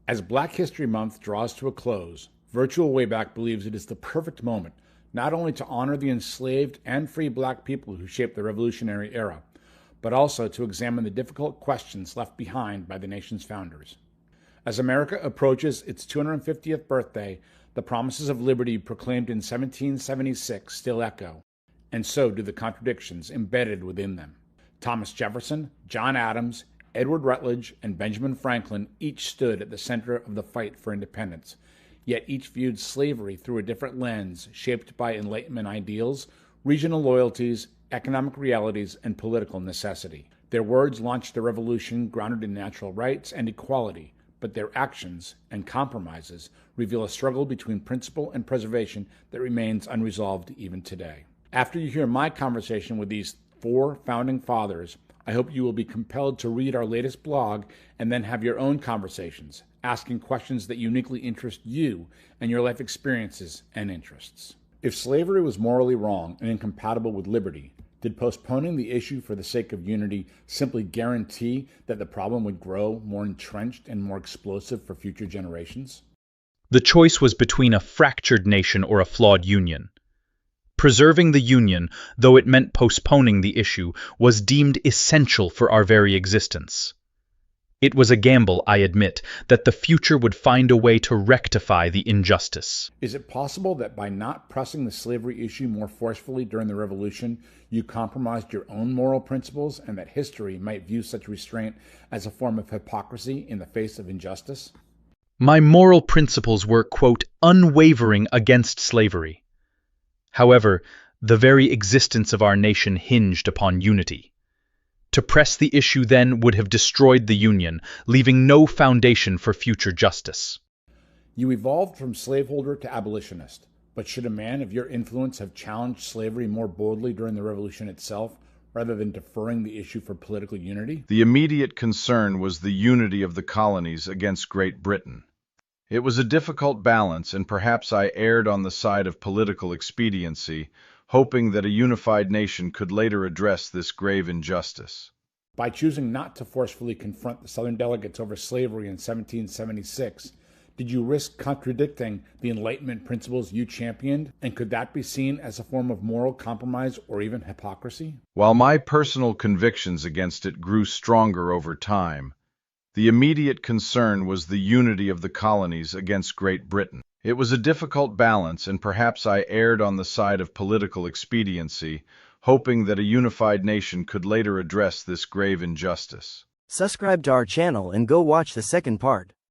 As Black History Month draws to a close, Virtual Wayback believes it is the perfect moment not only to honor the enslaved and free Black people who shaped the Revolutionary era, but also to examine the difficult questions left behind by the nation's founders. As America approaches its 250th birthday, the promises of liberty proclaimed in 1776 still echo, and so do the contradictions embedded within them. Thomas Jefferson, John Adams, Edward Rutledge, and Benjamin Franklin each stood at the center of the fight for independence, yet each viewed slavery through a different lens shaped by Enlightenment ideals, regional loyalties, economic realities, and political necessity. Their words launched a revolution grounded in natural rights and equality, but their actions and compromises reveal a struggle between principle and preservation that remains unresolved even today. After you hear my conversation with these four founding fathers, I hope you will be compelled to read our latest blog and then have your own conversations, asking questions that uniquely interest you and your life experiences and interests. If slavery was morally wrong and incompatible with liberty, did postponing the issue for the sake of unity simply guarantee that the problem would grow more entrenched and more explosive for future generations? The choice was between a fractured nation or a flawed union. Preserving the Union, though it meant postponing the issue, was deemed essential for our very existence. It was a gamble, I admit, that the future would find a way to rectify the injustice. Is it possible that by not pressing the slavery issue more forcefully during the Revolution, you compromised your own moral principles and that history might view such restraint as a form of hypocrisy in the face of injustice? My moral principles were, quote, unwavering against slavery. However, the very existence of our nation hinged upon unity. To press the issue then would have destroyed the Union, leaving no foundation for future justice. You evolved from slaveholder to abolitionist, but should a man of your influence have challenged slavery more boldly during the Revolution itself, rather than deferring the issue for political unity? The immediate concern was the unity of the colonies against Great Britain. It was a difficult balance, and perhaps I erred on the side of political expediency, hoping that a unified nation could later address this grave injustice. By choosing not to forcefully confront the Southern delegates over slavery in 1776, did you risk contradicting the Enlightenment principles you championed, and could that be seen as a form of moral compromise or even hypocrisy? While my personal convictions against it grew stronger over time, the immediate concern was the unity of the colonies against Great Britain. It was a difficult balance, and perhaps I erred on the side of political expediency, hoping that a unified nation could later address this grave injustice. Subscribe to our channel and go watch the second part.